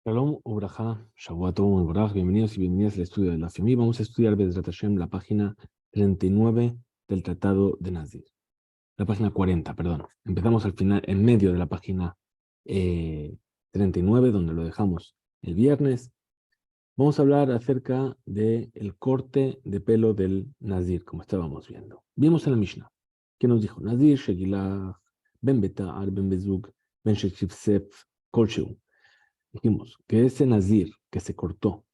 Shalom Ubrajá, Shavuatov Ubraj, bienvenidos y bienvenidas al estudio de la FIOMI. Vamos a estudiar Bezrat Hashem, la página 39 del Tratado de Nazir. La página 40, perdón. Empezamos al final, en medio de la página 39, donde lo dejamos el viernes. Vamos a hablar acerca del corte de pelo del Nazir, como estábamos viendo. Vimos en la Mishnah, que nos dijo, Nazir, Shegilach, Ben Beta'ar, Ben Bezug, Ben Shekshivsef, Kolsheu. Dijimos que ese nazir que se cortó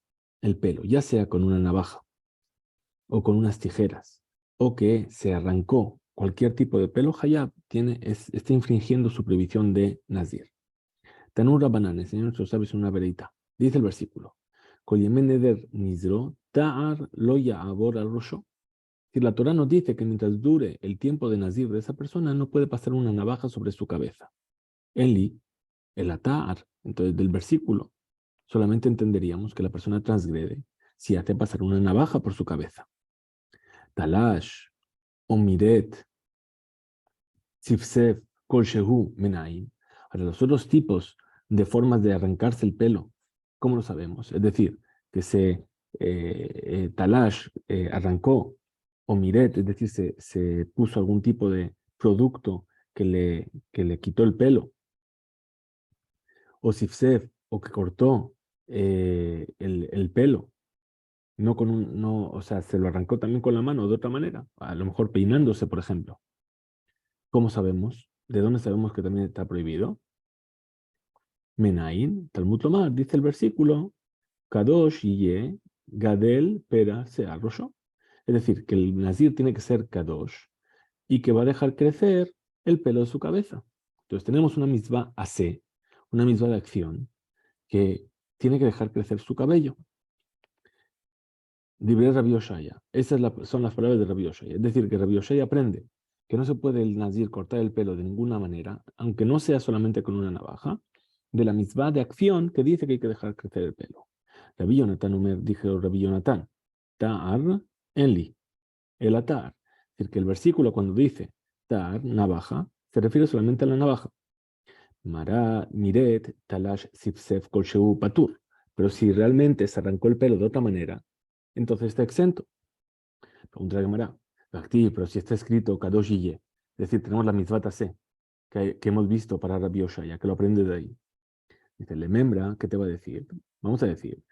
el pelo, ya sea con una navaja o con unas tijeras, o que se arrancó cualquier tipo de pelo, Hayab está infringiendo su prohibición de nazir. Tanur Rabbanan, enseñó a nuestros sabios una veredita. Dice el versículo, nizro ta'ar lo ya'abor al rosho. Si la Torah nos dice que mientras dure el tiempo de nazir de esa persona, no puede pasar una navaja sobre su cabeza. Enli, el atar, entonces del versículo, solamente entenderíamos que la persona transgrede si hace pasar una navaja por su cabeza. Talash, Omiret, Sifsef, Kolshehu, Menaim. Ahora, los otros tipos de formas de arrancarse el pelo, ¿cómo lo sabemos? Es decir, que Talash arrancó, Omiret, es decir, se puso algún tipo de producto que le quitó el pelo, o Sifsef, o que cortó el pelo. No con no, o sea, se lo arrancó también con la mano de otra manera, a lo mejor peinándose, por ejemplo. ¿Cómo sabemos? ¿De dónde sabemos que también está prohibido? Menaín, Talmud Lomar, dice el versículo, Kadosh Ye, Gadel, Pera, Sear, Rosho. Es decir, que el nazir tiene que ser Kadosh y que va a dejar crecer el pelo de su cabeza. Entonces tenemos una misma AC, una misma de acción, que tiene que dejar crecer su cabello. Dibre Rabbi Yoshaya. Son las palabras de Rabbi Yoshaya. Es decir, que Rabbi Yoshaya aprende que no se puede el nazir cortar el pelo de ninguna manera, aunque no sea solamente con una navaja, de la misma de acción que dice que hay que dejar crecer el pelo. Rabbi Yonatan dijo Rabbi Yonatan, Ta'ar enli, el atar. Es decir, que el versículo cuando dice Ta'ar, navaja, se refiere solamente a la navaja. Mara, miret, talash, sifsef, kolsheu, patur. Pero si realmente se arrancó el pelo de otra manera, entonces está exento. Pregunta la Gemara. Pero si está escrito Kadosh Ye, es decir, tenemos la mitzvah Taseh que hemos visto para Rabbi Oshaya, que lo aprende de ahí. Dice, le membra, ¿qué te va a decir? Vamos a decir,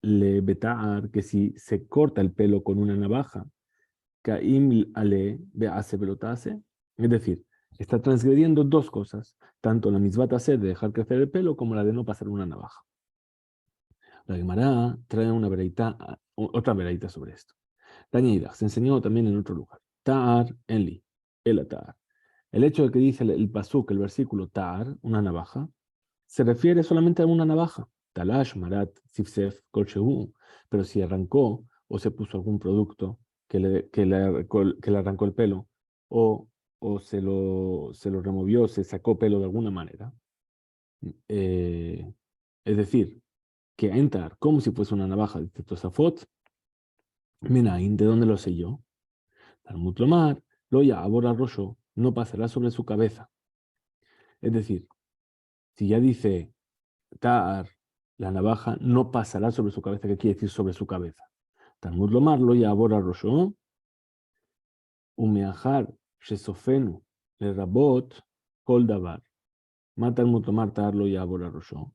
le betar, que si se corta el pelo con una navaja, Kaim ale hace pelotase, es decir, está transgrediendo dos cosas, tanto la mitzvah Taseh de dejar crecer el pelo como la de no pasar una navaja. La Gemara trae otra veredita sobre esto. Tañeida, se enseñó también en otro lugar. Ta'ar enli, el atar. El hecho de que dice el pasuk, el versículo ta'ar, una navaja, se refiere solamente a una navaja. Talash, marat, sifsef, kolshehu. Pero si arrancó o se puso algún producto que le arrancó el pelo, o, se lo removió, se sacó pelo de alguna manera. Es decir, que entrar como si fuese una navaja, dice Tosafot, Menaín, ¿de dónde lo sé yo? Talmud Lomar, lo ya abora rosho, no pasará sobre su cabeza. Es decir, si ya dice Ta'ar, la navaja, no pasará sobre su cabeza, ¿qué quiere decir sobre su cabeza? Talmud Lomar, lo ya abora rosho, umeajar, shesofenu, le rabot, kol davar. Mata Talmud Lomar, Ta'ar, lo ya abora rosho.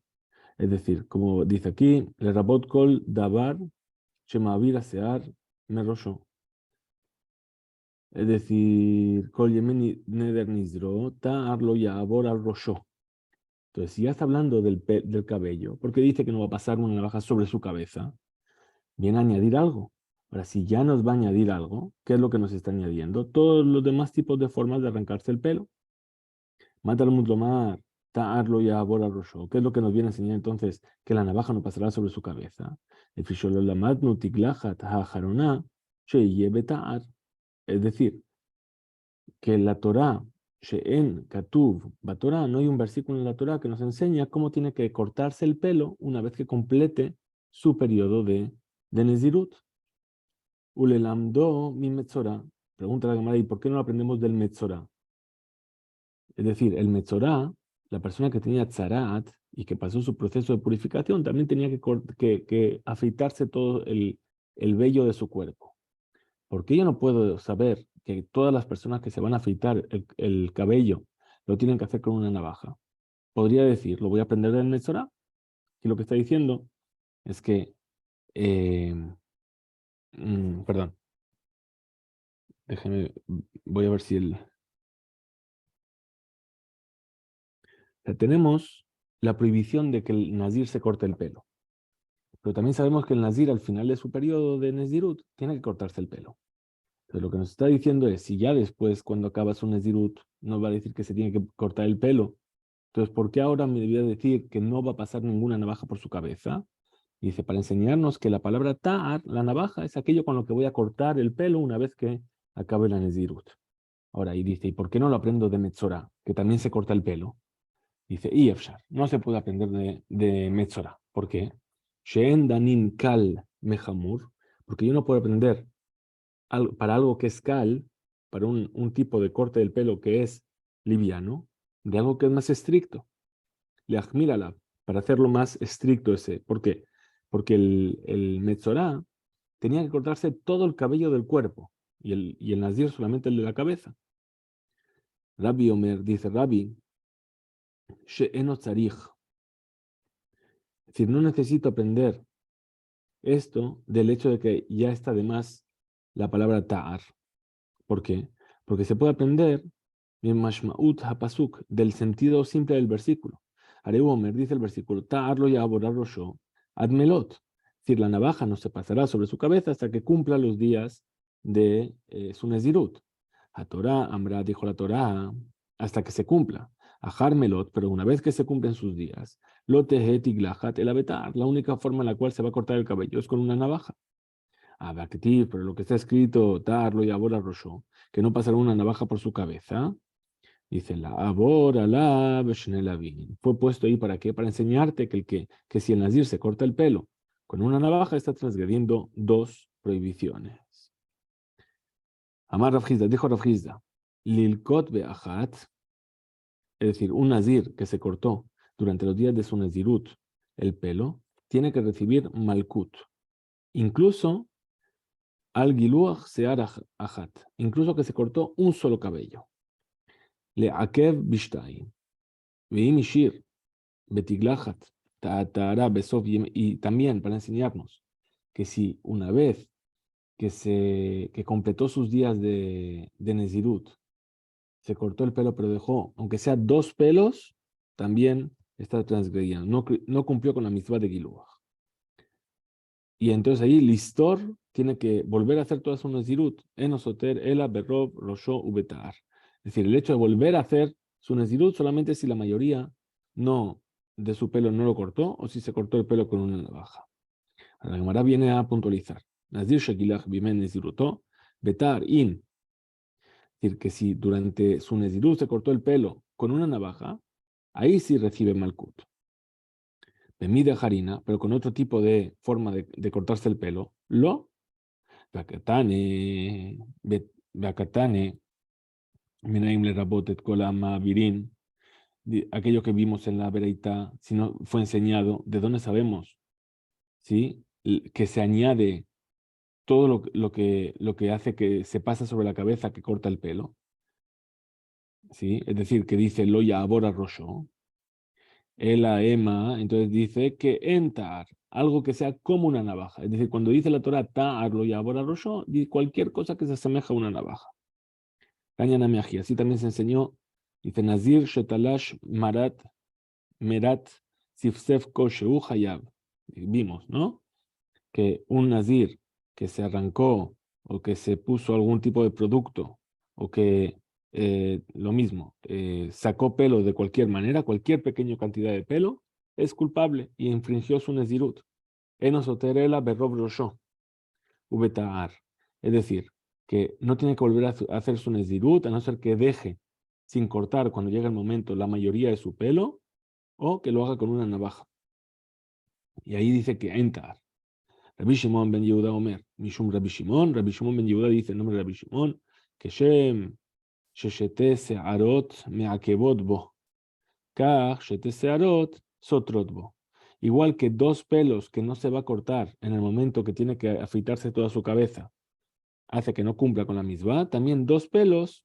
Es decir, como dice aquí, le rabot kol davar, shemavir sear, me rosho. Es decir, Kol Yemeni Neder Nizro, Ta'ar lo Ya'abor al Rosho. Entonces, si ya está hablando del cabello, porque dice que no va a pasar una navaja sobre su cabeza, viene a añadir algo. Ahora, si ya nos va a añadir algo, ¿qué es lo que nos está añadiendo? Todos los demás tipos de formas de arrancarse el pelo. Mata al Mutlomar, Ta'ar lo Ya'abor al Rosho. ¿Qué es lo que nos viene a enseñar entonces? Que la navaja no pasará sobre su cabeza. El Fishololamad Nutiglaja Tahajarona, Sheyebe Ta'ar. Es decir, que la Torá, She'en, Katuv, Batorá, no hay un versículo en la Torá que nos enseña cómo tiene que cortarse el pelo una vez que complete su periodo de Nezirut. Ulelamdo mi Metzorá. Pregunta la Gemara, ¿y por qué no lo aprendemos del Metzorá? Es decir, el Metzorá, la persona que tenía Tzarat, y que pasó su proceso de purificación, también tenía que afeitarse todo el vello de su cuerpo. ¿Por qué yo no puedo saber que todas las personas que se van a afeitar el cabello lo tienen que hacer con una navaja? Podría decir, lo voy a aprender del Metzorá, y lo que está diciendo es que, eh, perdón, déjeme, voy a ver si tenemos la prohibición de que el nazir se corte el pelo. Pero también sabemos que el nazir al final de su periodo de Nezirut tiene que cortarse el pelo. Entonces lo que nos está diciendo es, si ya después, cuando acaba su Nezirut, nos va a decir que se tiene que cortar el pelo, entonces ¿por qué ahora me debía decir que no va a pasar ninguna navaja por su cabeza? Y dice, para enseñarnos que la palabra ta'ar, la navaja, es aquello con lo que voy a cortar el pelo una vez que acabe la Nezirut. Ahora, y dice, ¿y por qué no lo aprendo de Metzorah, que también se corta el pelo? Dice, Efshar, no se puede aprender de Metzorah. ¿Por qué? She'en danin kal mehamur, porque yo no puedo aprender para algo que es kal, para un tipo de corte del pelo que es liviano, de algo que es más estricto. Leachmirala, para hacerlo más estricto ese. ¿Por qué? Porque el Metzorah tenía que cortarse todo el cabello del cuerpo y el Nazir solamente el de la cabeza. Rabbi Omer dice, Rabbi, she'eno tzarich, es decir, no necesito aprender esto del hecho de que ya está de más la palabra ta'ar. ¿Por qué? Porque se puede aprender min mashma'ut hapasuk, del sentido simple del versículo. Areuomer dice el versículo, ta'ar lo yaborarlo yo, admelot. Es decir, la navaja no se pasará sobre su cabeza hasta que cumpla los días de su nezirut. A Torah, Amra dijo la Torah, hasta que se cumpla. A melot, pero una vez que se cumplen sus días, lotehet iglachat el abetar, la única forma en la cual se va a cortar el cabello es con una navaja. Abactiv, pero lo que está escrito, tarlo y abora rosho, que no pasará una navaja por su cabeza, dice la abora la beshnelabin. Fue puesto ahí para qué? Para enseñarte que si el nazir se corta el pelo con una navaja, está transgrediendo dos prohibiciones. Amar Rav Hizda, dijo Rav Hizda, lilkot be'achat, es decir, un nazir que se cortó durante los días de su nazirut el pelo, tiene que recibir malkut. Incluso al giluach sear achat, incluso que se cortó un solo cabello. Le akev bishtai, veim ishir, betiglachat, ta'atara besov, y también para enseñarnos que si una vez que completó sus días de Nezirut, se cortó el pelo, pero dejó, aunque sea dos pelos, también está transgrediendo. No cumplió con la mitzvah de Giluach. Y entonces ahí Listor tiene que volver a hacer todas sus Nezirut. Enosoter, Ela, Berrob, Rosho, Ubetar. Es decir, el hecho de volver a hacer su Nezirut solamente si la mayoría no de su pelo no lo cortó o si se cortó el pelo con una navaja. La Gemara viene a puntualizar. Nazir Shekilach Bimen Nezirutó, Betar In. Es decir, que si durante su Nezirut se cortó el pelo con una navaja, ahí sí recibe Malkut. Bemide harina, pero con otro tipo de forma de cortarse el pelo, lo, Beakatane, Menaim le rabotet kolama virin, aquello que vimos en la Bereitá, si no fue enseñado, ¿de dónde sabemos? ¿Sí? Que se añade todo lo que hace que se pasa sobre la cabeza que corta el pelo. ¿Sí? Es decir, que dice Loya Abora Rosho, Ela Ema, entonces dice que entar, algo que sea como una navaja. Es decir, cuando dice la Torah Ta'ar Loya Abora Rosho, dice cualquier cosa que se asemeja a una navaja. Cañana Meaji, así también se enseñó, dice Nazir Shetalash Marat Merat Sifsef Kosheu Hayab. Vimos, ¿no? Que un nazir que se arrancó o que se puso algún tipo de producto o que lo mismo, sacó pelo de cualquier manera, cualquier pequeña cantidad de pelo, es culpable y infringió su nezirut. Enosoterela berrob rosho, ubetaar. Es decir, que no tiene que volver a hacer su nezirut a no ser que deje sin cortar cuando llega el momento la mayoría de su pelo o que lo haga con una navaja. Y ahí dice que entar. Rabbi Shimon ben Yehuda Omer, Mishum Rabbi Shimon ben Yehuda dice el nombre de Rabbi Shimon, que Shem, Sheshete Searot Meakebot Bo, Kach Shete Searot sotrotbo. Igual que dos pelos que no se va a cortar en el momento que tiene que afeitarse toda su cabeza, hace que no cumpla con la misma, también dos pelos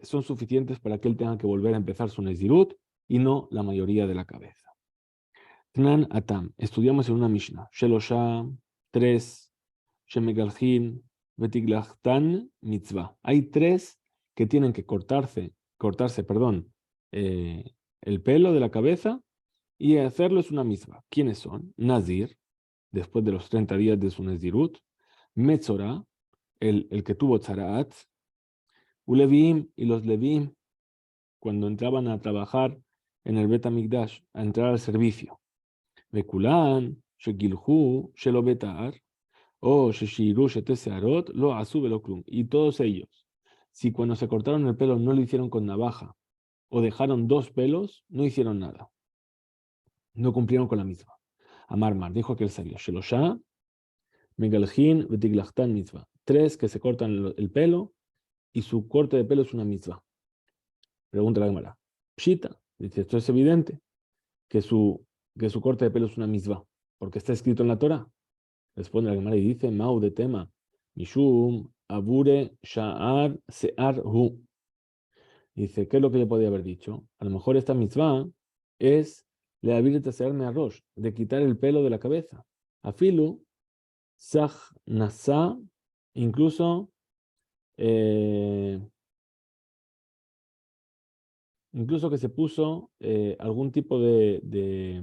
son suficientes para que él tenga que volver a empezar su Nezirut y no la mayoría de la cabeza. Tnan Atam, estudiamos en una Mishnah, Shelosha, 3, Shemegalhin, Betiglachtan, Mitzvah. Hay tres que tienen que cortarse, perdón, el pelo de la cabeza y hacerlo es una misma. ¿Quiénes son? Nazir, después de los 30 días de su Nezirut, Metzora, el que tuvo Tzaraat, Ulevim y los Levim, cuando entraban a trabajar en el Bet HaMikdash, a entrar al servicio. Bekulan, Shekilhu, Shelo Betar, o Sheshiru, Shetesearot, Lo Asu Velo Klum. Y todos ellos, si cuando se cortaron el pelo no lo hicieron con navaja, o dejaron dos pelos, no hicieron nada. No cumplieron con la misma. Amarmar, dijo aquel sabio, Shelosha, Megalhin, Betiglachtan Mitzvah. Tres que se cortan el pelo y su corte de pelo es una mitzvah. Pregunta la Gemara. Pshita, dice, esto es evidente, que su corte de pelo es una mitzvah, porque está escrito en la Torah. Responde la Gemara y dice, Mau de tema, Mishum, Abure, Sha'ar, Se'ar, Hu. Dice, ¿qué es lo que yo podía haber dicho? A lo mejor esta mitzvah es le habilita searme arroz, de quitar el pelo de la cabeza. Afilu, Sach, Nasa, incluso que se puso algún tipo de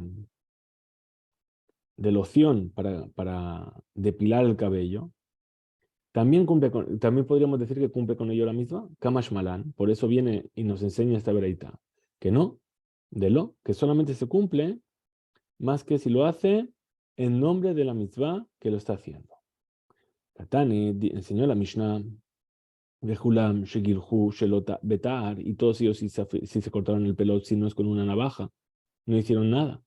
loción para depilar el cabello, también también podríamos decir que cumple con ello la misma, Kamash Malan, por eso viene y nos enseña esta vereita, que no, que solamente se cumple más que si lo hace en nombre de la mitzvah que lo está haciendo. Katani enseñó la Mishnah, Vejulam, Shegilhu, Shelota, Betar, y todos ellos si se cortaron el pelo, si no es con una navaja, no hicieron nada.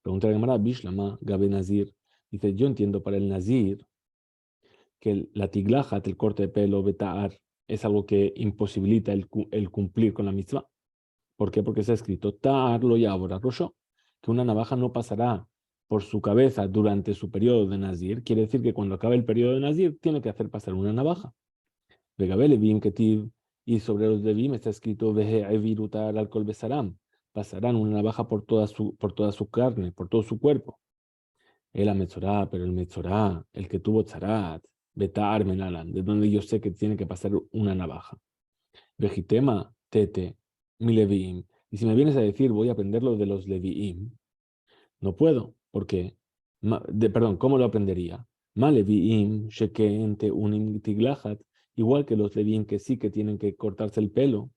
Pregunta la Gemara, Bishlama, Gabe Nazir. Dice, yo entiendo para el Nazir que la tiglajat, el corte de pelo, betar, es algo que imposibilita el cumplir con la mitzvah. ¿Por qué? Porque está escrito, ta'ar lo yabora rosho, que una navaja no pasará por su cabeza durante su periodo de Nazir. Quiere decir que cuando acabe el periodo de Nazir, tiene que hacer pasar una navaja. Vegabe levim ketiv, y sobre los levim está escrito, veje evirutar al kol besaram, pasarán una navaja por toda su carne, por todo su cuerpo. El Metzorá, pero el Metzorá, el que tuvo Tzarat, Betar Menalan, de donde yo sé que tiene que pasar una navaja. Vejitema, Tete, mi Leviim. Y si me vienes a decir, voy a aprenderlo de los Leviim, no puedo, porque, perdón, ¿cómo lo aprendería? Ma Leviim, Sheken, Unim, Tiglachat, igual que los Leviim que sí que tienen que cortarse el pelo.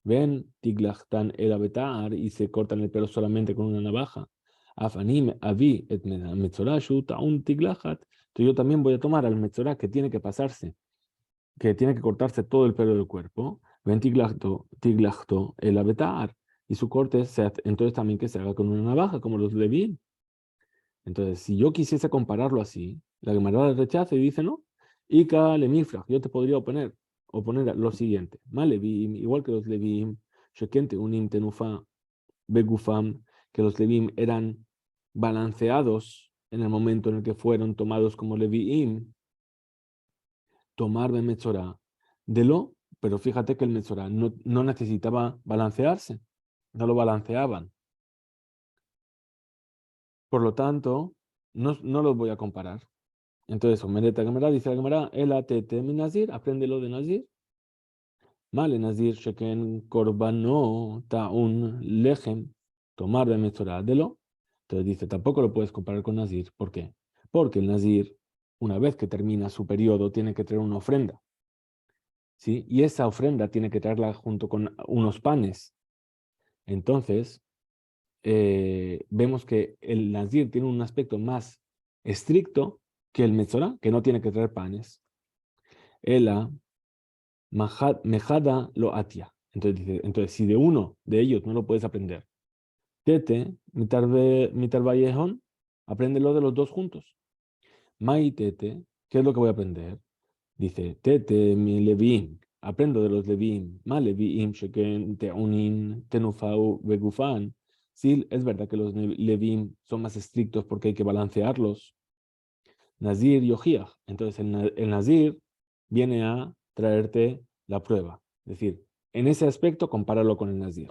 Ven, Tiglachtan el Betar y se cortan el pelo solamente con una navaja. Afanim, Avi, et Metzorashu, Taun, Tiglachat. Entonces yo también voy a tomar al Metzorah que tiene que pasarse, que tiene que cortarse todo el pelo del cuerpo. Ven, Tiglachto el Betar. Y su corte entonces también que se haga con una navaja, como los Leviim. Entonces, si yo quisiese compararlo así, la Gemara rechaza y dice, no, Ika lemifraj, yo te podría oponer lo siguiente, Malevim, igual que los Levim, Shekente unim tenufa begufam, que los Levim eran balanceados en el momento en el que fueron tomados como Leviim, tomar de Metzorá, pero fíjate que el Metzorá no necesitaba balancearse, no lo balanceaban. Por lo tanto, no los voy a comparar. Entonces, Omereta Gemara dice la Gemara, el atete mi Nazir, apréndelo de Nazir. Male Nazir, Sheken Korbano, Taun Lechem, tomar de Metzorah de lo. Entonces dice, tampoco lo puedes comparar con Nazir. ¿Por qué? Porque el Nazir, una vez que termina su periodo, tiene que traer una ofrenda. ¿Sí? Y esa ofrenda tiene que traerla junto con unos panes. Entonces, vemos que el Nazir tiene un aspecto más estricto que el Metzorah, que no tiene que traer panes. Ela, Mejada lo atia. Entonces, si de uno de ellos no lo puedes aprender, Tete, Mitarballejón, apréndelo de los dos juntos. Mai Tete, ¿qué es lo que voy a aprender? Dice, Tete, mi Levim, aprendo de los Levim, Ma Levim, Sheken, Teunin, Tenufau, Begufan. Sí, es verdad que los Levim son más estrictos porque hay que balancearlos. Nazir y Ojiach. Entonces el Nazir viene a traerte la prueba. Es decir, en ese aspecto compáralo con el Nazir.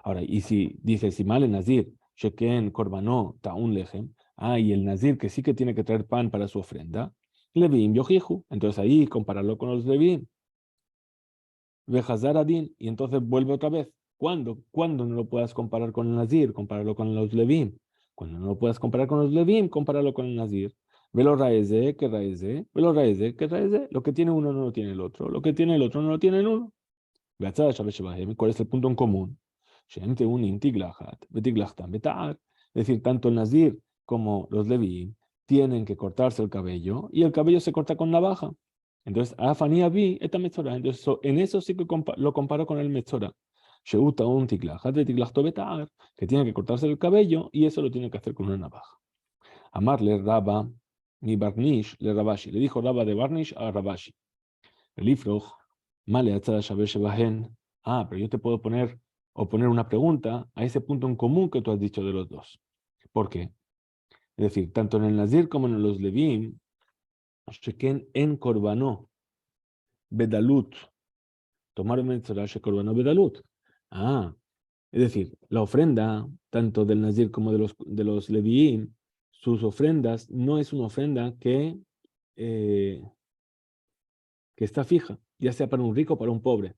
Ahora, y si dice, si mal el Nazir, Sheken, Korbanó, Taun Lejem, y el Nazir que sí que tiene que traer pan para su ofrenda, Levim y Ojichu. Entonces ahí compáralo con los Levim. Vejazar Adin, y entonces vuelve otra vez. ¿Cuándo? Cuando no lo puedas comparar con el Nazir, compáralo con los Levim. Cuando no lo puedas comparar con los Levim, compáralo con el Nazir. Velo raeze, que raeze, velo raeze, que raeze. Lo que tiene uno no lo tiene el otro. Lo que tiene el otro no lo tiene el uno. Beatzad Shabbat Shebahem, ¿cuál es el punto en común? Shem Teunim Tiglachat, Betiglachtam Betar. Es decir, tanto el Nazir como los Levim tienen que cortarse el cabello y el cabello se corta con navaja. Entonces, Afani Abi, esta Metzora. Entonces, en eso sí que lo comparo con el Metzora. Sheuta un Tiglachat, Betiglachto Betar, que tiene que cortarse el cabello y eso lo tiene que hacer con una navaja. Amarle Rabba, mi Barnish, le Rabashi. Le dijo Rabba de Barnish a Rabashi. El Ifroj, Male Atzad Shaber Shebahen. Pero yo te puedo poner una pregunta a ese punto en común que tú has dicho de los dos. ¿Por qué? Es decir, tanto en el Nazir como en los Levim, Sheken en Korbanó, Bedalut, tomaron Metzorah Shekorbanó Bedalut. Es decir, la ofrenda, tanto del Nazir como de los Levim, sus ofrendas no es una ofrenda eh, que está fija, ya sea para un rico o para un pobre.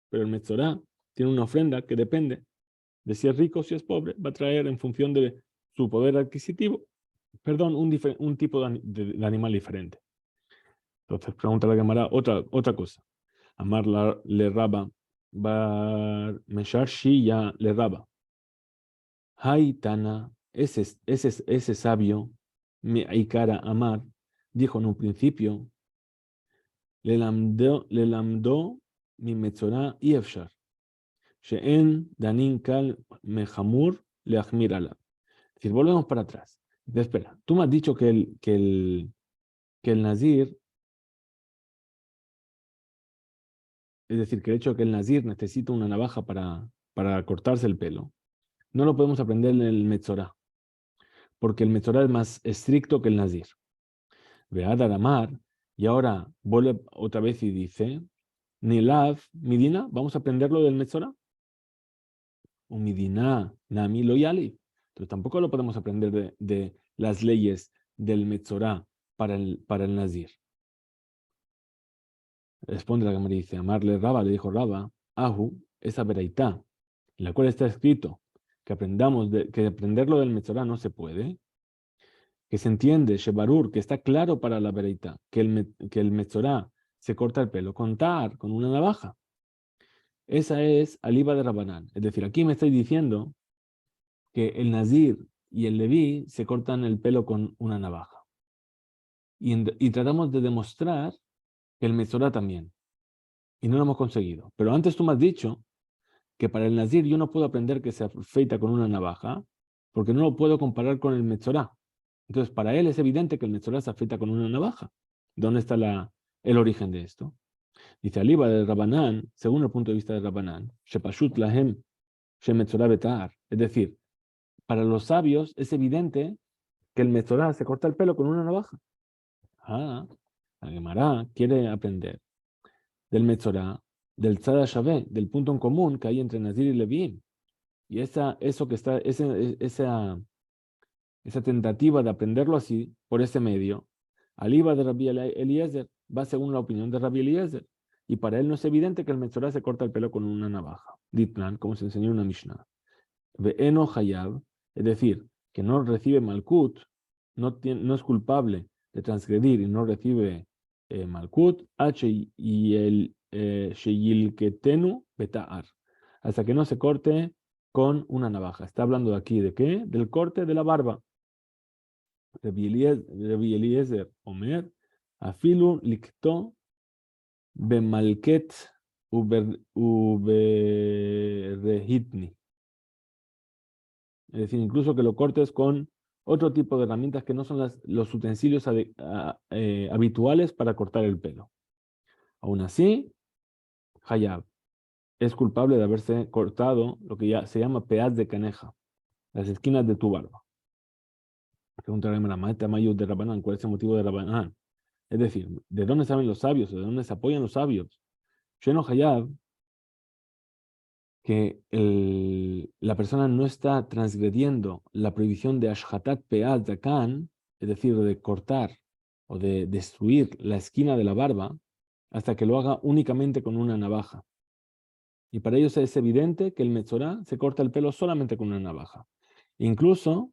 Pero el Metzorah tiene una ofrenda que depende de si es rico o si es pobre, va a traer en función de su poder adquisitivo, perdón, un tipo de animal diferente. Entonces pregunta la Gemara otra cosa. Amar le raba, bar meshar ya le raba. Hay Tana, ese sabio, me aikara amar, dijo en un principio, le lamdo mi metzorah y efshar. She'en danin kal mejamur le ala. Es decir, volvemos para atrás. Entonces, espera, tú me has dicho que el Nazir, es decir, que el hecho de que el Nazir necesita una navaja para cortarse el pelo, no lo podemos aprender en el Metzorah, porque el Metzorah es más estricto que el Nazir. Ve a Daramar, y ahora vuelve otra vez y dice, Nilav, Midina, vamos a aprenderlo del Metzorah. O Midina, Nami lo yali. Entonces tampoco lo podemos aprender de las leyes del Metzorah para el Nazir. Responde la Gemara y dice, Amarle Raba, le dijo Raba, Ahu, esa veraitá, en la cual está escrito que aprenderlo del Metzorah no se puede, que se entiende, Shebarur, que está claro para la veraitá, que el Metzorah se corta el pelo, contar con una navaja. Esa es aliba de Rabanán. Es decir, aquí me estoy diciendo que el Nazir y el Leví se cortan el pelo con una navaja. Y tratamos de demostrar que el Metzorah también. Y no lo hemos conseguido. Pero antes tú me has dicho que para el Nazir yo no puedo aprender que se afeita con una navaja, porque no lo puedo comparar con el Metzorah. Entonces, para él es evidente que el Metzorah se afeita con una navaja. ¿Dónde está el origen de esto? Dice Aliba de Rabanán, según el punto de vista de Rabanán, Shepashut lahem, Shemetzorah betar. Es decir, para los sabios es evidente que el Metzorah se corta el pelo con una navaja. La Gemara quiere aprender del Metzorah, del Tzad Shaveh, del punto en común que hay entre Nazir y Leví. Y esa tentativa de aprenderlo así, por ese medio, Aliba de Rabbi Eliezer va según la opinión de Rabbi Eliezer. Y para él no es evidente que el Metzorah se corta el pelo con una navaja. Ditlan, como se enseñó en una Mishnah. Ve'eno Hayab, es decir, que no recibe Malkut, no es culpable de transgredir y no recibe Malkut, H y el Sheyilketenu Beta'ar, hasta que no se corte con una navaja. Está hablando de aquí de qué? Del corte de la barba. Rabbi Eliezer Omer, Afilu Likto Bemalket Uberehitni. Es decir, incluso que lo cortes con otro tipo de herramientas que no son los utensilios habituales para cortar el pelo. Aún así, Hayab es culpable de haberse cortado lo que ya se llama peaz de caneja. las esquinas de tu barba. Pregunta la Gemara, Maeta Mayu de Rabanán, ¿cuál es el motivo de Rabanán? Es decir, ¿de dónde saben los sabios? ¿De dónde se apoyan los sabios? Sheno Hayab, que la persona no está transgrediendo la prohibición de Ashhatat Peaz Zakan, es decir, de cortar o de destruir la esquina de la barba, hasta que lo haga únicamente con una navaja. Y para ellos es evidente que el Metzorá se corta el pelo solamente con una navaja. Incluso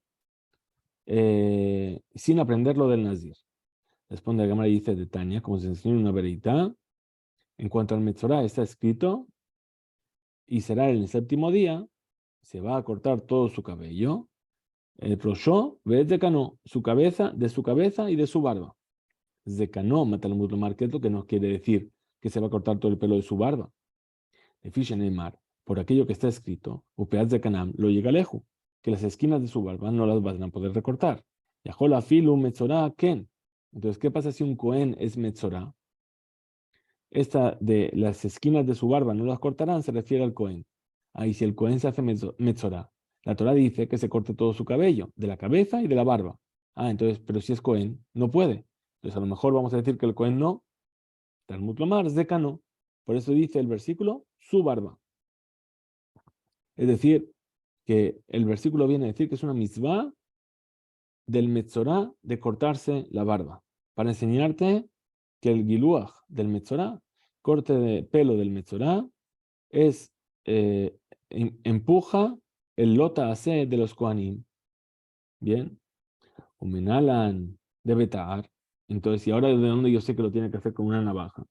sin aprenderlo del Nazir. Responde la Gemara y dice de Tania, como se enseñó en una vereita, en cuanto al Metzorá está escrito, y será el séptimo día, se va a cortar todo su cabello, el Roshó, ves de Cano, su cabeza y de su barba. De Cano, Matalmud Lomar, que es lo que nos quiere decir que se va a cortar todo el pelo de su barba. De Fishenemar, por aquello que está escrito, Upeaz de Canam, lo llega lejos, que las esquinas de su barba no las van a poder recortar. Yajola filu metzorá ken. Entonces, ¿qué pasa si un Cohen es metzorá? Esta de las esquinas de su barba no las cortarán, se refiere al Cohen. Ahí si el Cohen se hace metzorá, la Torah dice que se corte todo su cabello, de la cabeza y de la barba. Entonces, pero si es Cohen, no puede. Entonces, a lo mejor vamos a decir que el Cohen no. Talmud Lomar, Zeka no. Por eso dice el versículo, su barba. Es decir, que el versículo viene a decir que es una mitzvah del metzorá de cortarse la barba, para enseñarte que el giluach del metzorá, corte de pelo del metzorá, es empuja el lota ase de los kohanim. Bien, umenalan de betar. Entonces, y ahora de dónde yo sé que lo tiene que hacer con una navaja.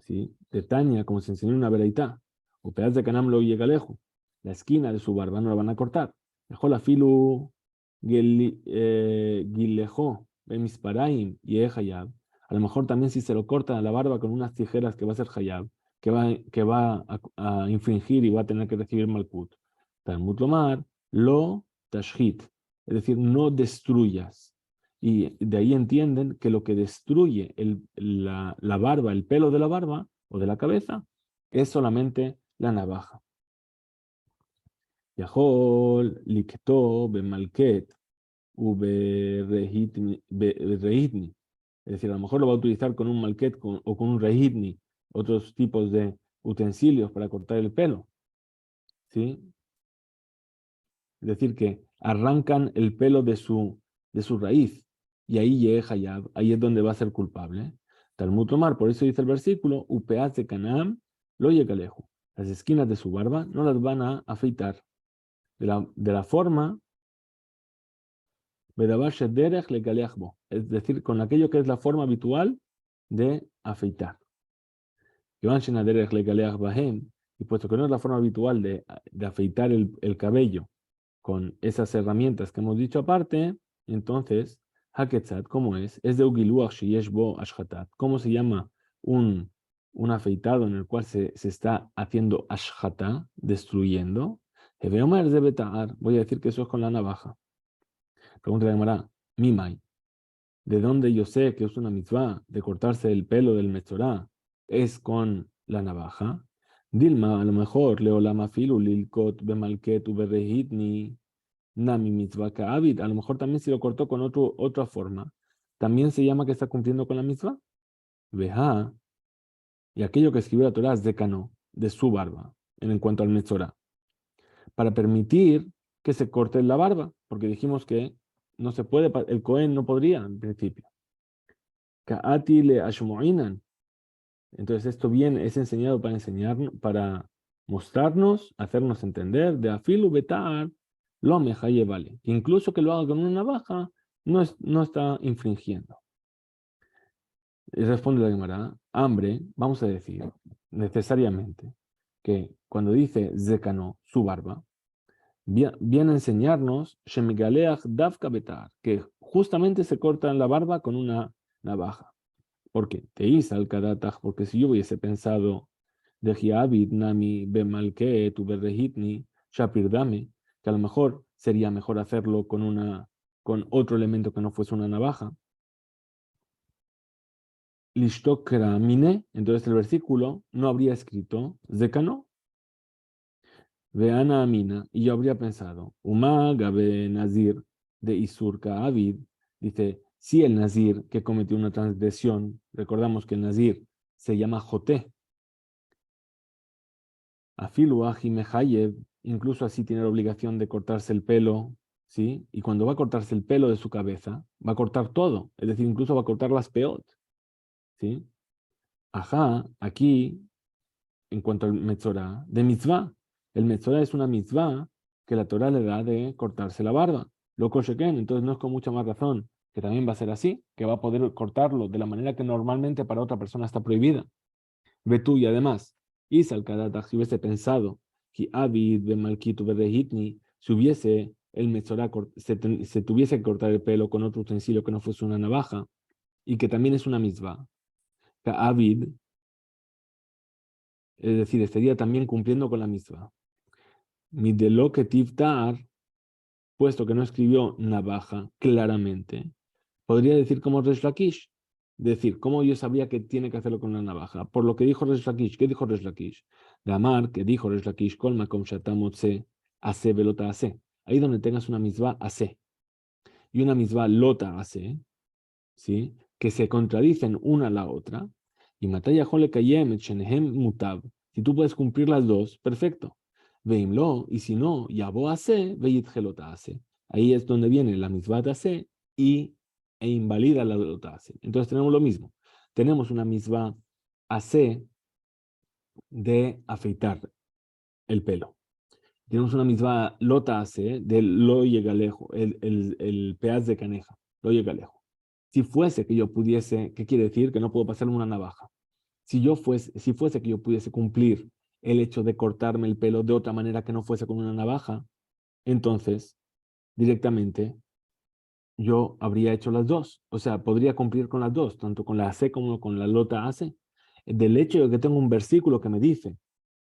¿Sí? De Tania, como se enseñó en una veraitá, o pedaz de canam lo llega lejos, la esquina de su barba no la van a cortar. Dejó la filu gilejó bemisparaim y hayab. A lo mejor también si se lo corta la barba con unas tijeras que va a ser hayab, que va a infringir y va a tener que recibir malkut. Talmud lomar, lo tashhit, es decir, no destruyas. Y de ahí entienden que lo que destruye la barba, el pelo de la barba o de la cabeza, es solamente la navaja. Yahol, likto, bemalket, rehitni. Es decir, a lo mejor lo va a utilizar con un malket o con un rehitni, otros tipos de utensilios para cortar el pelo. ¿Sí? Es decir, que arrancan el pelo de su raíz. Y ahí llega Hayab, ahí es donde va a ser culpable. Talmud Omar, por eso dice el versículo, Upeaz de Canaán, lo llega lejos. Las esquinas de su barba no las van a afeitar. De la forma, es decir, con aquello que es la forma habitual de afeitar. Y puesto que no es la forma habitual de afeitar el cabello con esas herramientas que hemos dicho aparte, entonces, Haketzat, ¿cómo es? Es de Ugiluach Sheyesh Bo Ashhatat. ¿Cómo se llama un afeitado en el cual se está haciendo Ashhatá, destruyendo? Heveomer de Betar. Voy a decir que eso es con la navaja. Pregunta de Gemara, Mimai. ¿De dónde yo sé que es una mitzvah de cortarse el pelo del metzorá? Es con la navaja. Dilma, a lo mejor, leolama filu lilkot bemalket uberehitni nami mitzvah ka'abid. A lo mejor también si lo cortó con otra forma, también se llama que está cumpliendo con la mitzvah. Veja, y aquello que escribió la Torah es decano, de su barba, en cuanto al metzorá, para permitir que se corte la barba, porque dijimos que no se puede, el Cohen no podría en principio. Ka'ati le ashmoinan. Entonces esto bien es enseñado para enseñarnos, para mostrarnos, hacernos entender de afilu betar lo mejaye vale. Que incluso que lo haga con una navaja, no está infringiendo. Y responde la Gemara, hambre, vamos a decir necesariamente que cuando dice zekano, su barba, viene a enseñarnos shemigaleach davka betar, que justamente se corta la barba con una navaja. ¿Por qué? Te hice al kadataj, porque si yo hubiese pensado de Hiabit, Nami, Bemalket, Uberrehitni, Shapirdame, que a lo mejor sería mejor hacerlo con otro elemento que no fuese una navaja. Lishtokra mine, entonces el versículo no habría escrito Zekano. Veana Amina, y yo habría pensado, Uma Gabe Nazir de Isurka Avid, dice, si el Nazir que cometió una transgresión, recordamos que el Nazir se llama Joté, Afilu Aji Mehayev, incluso así tiene la obligación de cortarse el pelo, ¿sí? Y cuando va a cortarse el pelo de su cabeza, va a cortar todo, es decir, incluso va a cortar las peot, ¿sí? Ajá, aquí, en cuanto al Metzorá, de mitzvah. El Metzorá es una mitzvah que la Torah le da de cortarse la barba. Lo kosheken, entonces no es con mucha más razón que también va a ser así, que va a poder cortarlo de la manera que normalmente para otra persona está prohibida. Ve tú, y además, Isal Kadatak, si hubiese pensado que Abid de Malkitu Hitni, si hubiese el Metzorá, se tuviese que cortar el pelo con otro utensilio que no fuese una navaja, y que también es una mitzvah, que Abid, es decir, estaría también cumpliendo con la mitzvah. Midelo que tiftar, puesto que no escribió navaja claramente, podría decir como Resh Lakish, decir, ¿cómo yo sabría que tiene que hacerlo con la navaja? Por lo que dijo Resh Lakish. ¿Qué dijo Resh Lakish? De Amar, que dijo Resh Lakish, Kol makom shatamotse, ase velota ase. Ahí donde tengas una misma ase y una misma lota ase, ¿sí? Que se contradicen una a la otra, y mataya jole kayem et shenehem mutab. Si tú puedes cumplir las dos, perfecto. Veimlo, y si no, yabo ase, veyit gelota ase. Ahí es donde viene la misma ase e invalida la lota ase. Entonces tenemos lo mismo. Tenemos una misma ase de afeitar el pelo. Tenemos una misma lota ase de lo llega lejos, el peaz de caneja, lo llega lejos. Si fuese que yo pudiese, ¿qué quiere decir? Que no puedo pasarme una navaja. Si fuese que yo pudiese cumplir el hecho de cortarme el pelo de otra manera que no fuese con una navaja, entonces directamente yo habría hecho las dos. O sea, podría cumplir con las dos, tanto con la AC como con la lota AC. Del hecho de que tengo un versículo que me dice,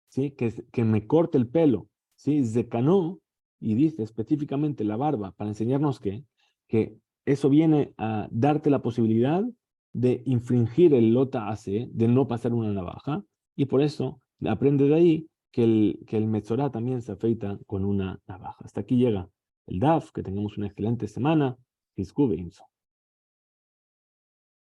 ¿sí? Que me corte el pelo, ¿sí? Zecanó, y dice específicamente la barba, para enseñarnos que eso viene a darte la posibilidad de infringir el lota AC, de no pasar una navaja, y por eso aprende de ahí que el Metzorá también se afeita con una navaja. Hasta aquí llega el DAF, que tengamos una excelente semana. Fisku Beimso.